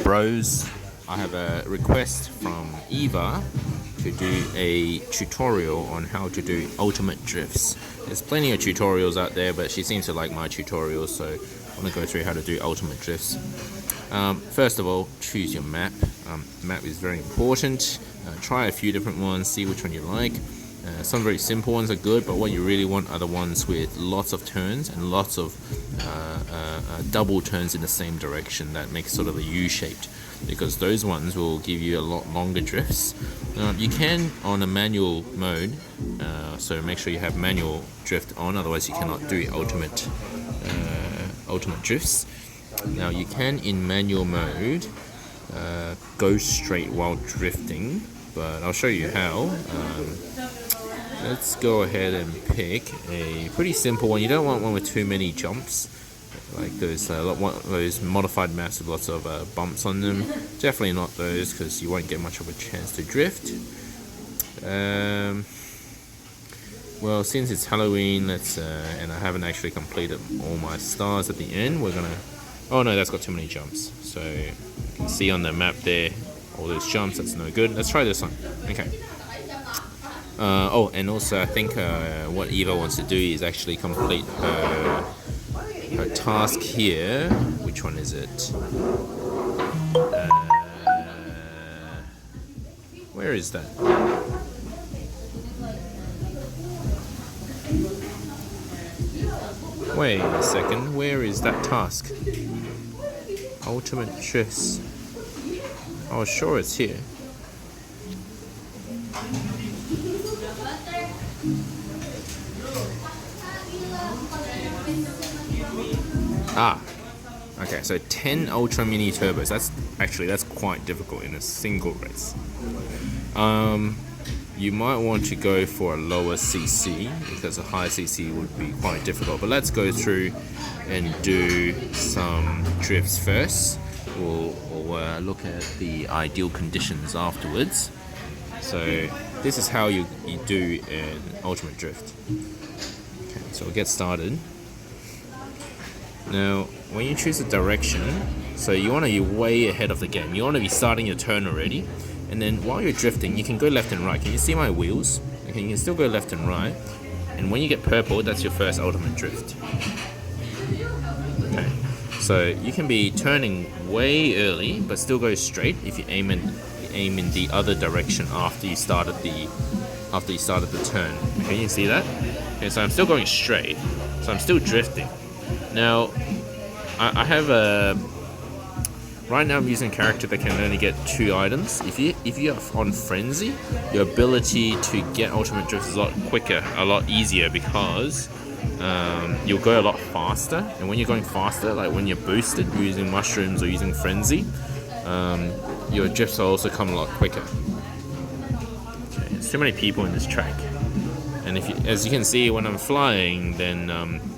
bros. I have a request from Eva to do a tutorial on how to do ultimate drifts. There's plenty of tutorials out there, but she seems to like my tutorials, so I want to go through how to do ultimate drifts. First of all, choose your map. Map is very important. Try a few different ones, see which one you like. Some very simple ones are good, but what you really want are the ones with lots of turns and lots of double turns in the same direction that makes sort of a U-shaped, because those ones will give you a lot longer drifts. You can on a manual mode, so make sure you have manual drift on, otherwise you cannot do ultimate drifts. Now you can in manual mode go straight while drifting, but I'll show you how. Let's go ahead and pick a pretty simple one. You don't want one with too many jumps, like those modified maps with lots of bumps on them. Definitely not those, because you won't get much of a chance to drift. Well, since it's Halloween, and I haven't actually completed all my stars at the end, we're gonna... Oh no, that's got too many jumps. So you can see on the map there, all those jumps, that's no good. Let's try this one. Okay. Oh, and also I think what Eva wants to do is actually complete her task here. Which one is it? Where is that? Wait a second, where is that task? Ultimate drifts. Oh, sure, it's here. Okay, so 10 ultra mini turbos. That's quite difficult in a single race. You might want to go for a lower CC, because a high CC would be quite difficult. But let's go through and do some drifts first. We'll look at the ideal conditions afterwards. So this is how you do an ultimate drift. Okay, so we'll get started. Now, when you choose a direction, so you want to be way ahead of the game. You want to be starting your turn already. And then while you're drifting, you can go left and right. Can you see my wheels? Okay, you can still go left and right. And when you get purple, that's your first ultimate drift. Okay, so you can be turning way early, but still go straight if you aim in the other direction after you started the turn. Okay, you see that? Okay, so I'm still going straight, so I'm still drifting. Now, I have a... Right now I'm using a character that can only get 2 items. If you are on Frenzy, your ability to get ultimate drift is a lot quicker, a lot easier, because you'll go a lot faster. And when you're going faster, like when you're boosted using mushrooms or using Frenzy, your drifts will also come a lot quicker. Okay, there's too many people in this track. And as you can see, when I'm flying, then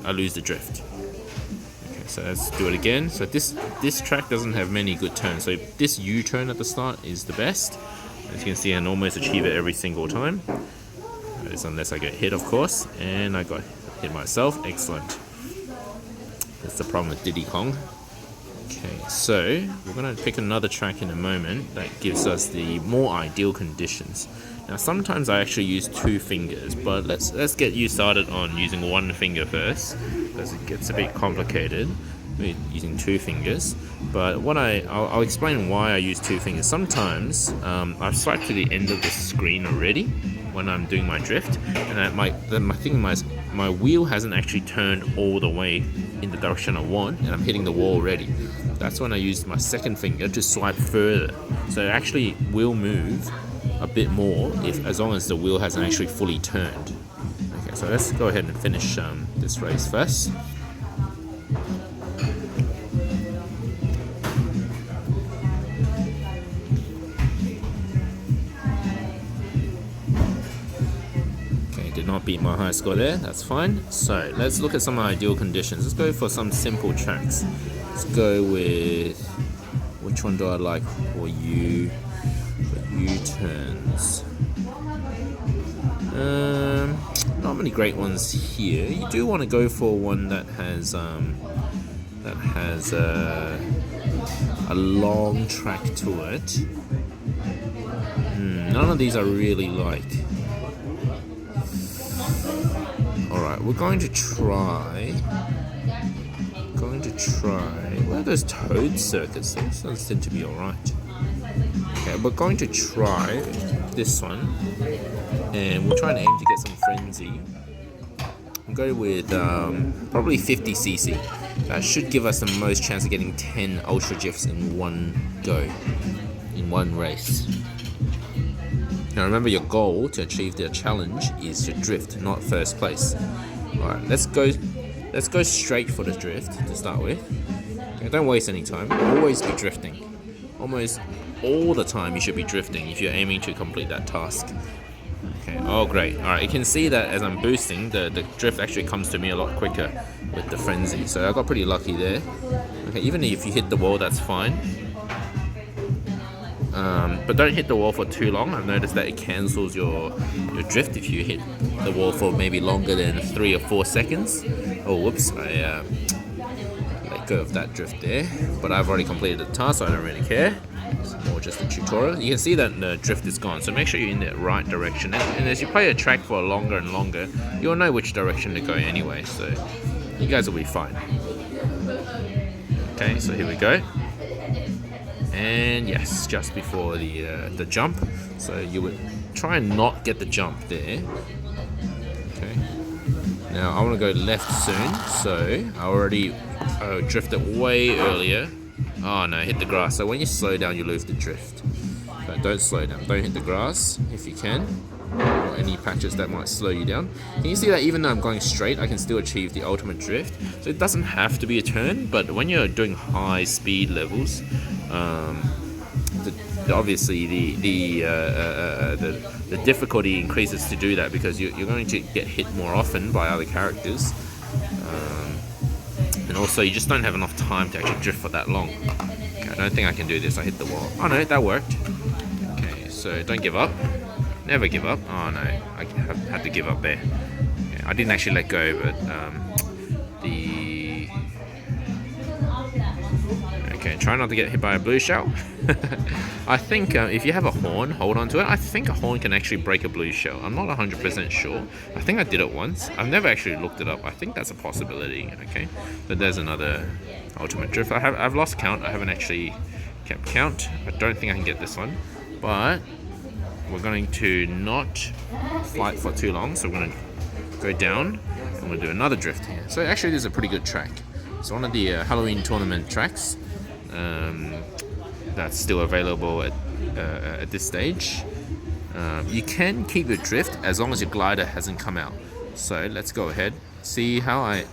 I lose the drift. So let's do it again. So this track doesn't have many good turns. So this U-turn at the start is the best. As you can see, I can almost achieve it every single time. That is unless I get hit, of course. And I got hit myself. Excellent. That's the problem with Diddy Kong. Okay, so we're going to pick another track in a moment that gives us the more ideal conditions. Now, sometimes I actually use 2 fingers, but let's get you started on using 1 finger first, because it gets a bit complicated with using 2 fingers. But I'll explain why I use 2 fingers. Sometimes I've swiped to the end of the screen already when I'm doing my drift, and my wheel hasn't actually turned all the way in the direction I want, and I'm hitting the wall already. That's when I use my second finger to swipe further. So it actually will move a bit more as long as the wheel hasn't actually fully turned. Okay, so let's go ahead and finish this race first. Okay, did not beat my high score there, that's fine. So let's look at some ideal conditions. Let's go for some simple tracks. Let's go with, which one do I like for U-turns? Not many great ones here. You do want to go for one that has a long track to it. None of these I really like. Alright, we're going to try. What are those toad circuits? Those ones seem to be alright. Okay, we're going to try this one. And we'll try and aim to get some frenzy. We'll go with probably 50cc. That should give us the most chance of getting 10 ultra drifts in one go, in one race. Now remember, your goal to achieve the challenge is to drift, not first place. Alright, let's go straight for the drift to start with. Okay, don't waste any time. Always be drifting. Almost all the time you should be drifting if you're aiming to complete that task. Okay, oh great. Alright, you can see that as I'm boosting, the drift actually comes to me a lot quicker with the frenzy. So I got pretty lucky there. Okay, even if you hit the wall, that's fine. But don't hit the wall for too long. I've noticed that it cancels your drift if you hit the wall for maybe longer than 3 or 4 seconds. Oh, whoops, I let go of that drift there. But I've already completed the task, so I don't really care. It's more just a tutorial. You can see that the drift is gone, so make sure you're in the right direction. And as you play a track for longer and longer, you'll know which direction to go anyway, so you guys will be fine. Okay, so here we go. And yes, just before the jump, so you would try and not get the jump there. Okay. Now I want to go left soon, so I already drifted way earlier. Oh no, hit the grass. So when you slow down, you lose the drift. So don't slow down. Don't hit the grass if you can, or any patches that might slow you down. Can you see that even though I'm going straight, I can still achieve the ultimate drift? So it doesn't have to be a turn, but when you're doing high speed levels, obviously the difficulty increases to do that, because you're going to get hit more often by other characters, and also you just don't have enough time to actually drift for that long. Okay, I don't think I can do this. I hit the wall. Oh no, that worked. Okay, so don't give up. Never give up. Oh no, I had to give up there. Okay, I didn't actually let go, but okay, try not to get hit by a blue shell. I think if you have a horn, hold on to it. I think a horn can actually break a blue shell. I'm not 100% sure. I think I did it once. I've never actually looked it up. I think that's a possibility. Okay, but there's another ultimate drift. I've lost count. I haven't actually kept count. I don't think I can get this one, but we're going to not fight for too long. So we're going to go down and we'll do another drift here. So actually, this is a pretty good track. It's one of the Halloween tournament tracks. That's still available at this stage. You can keep your drift as long as your glider hasn't come out. So let's go ahead. See how I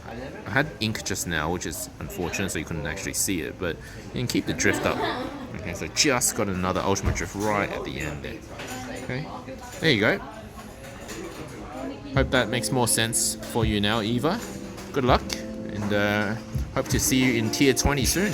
had ink just now, which is unfortunate, so you couldn't actually see it, but you can keep the drift up. Okay, so just got another ultimate drift right at the end there. Okay, there you go. Hope that makes more sense for you now, Eva. Good luck, and hope to see you in tier 20 soon.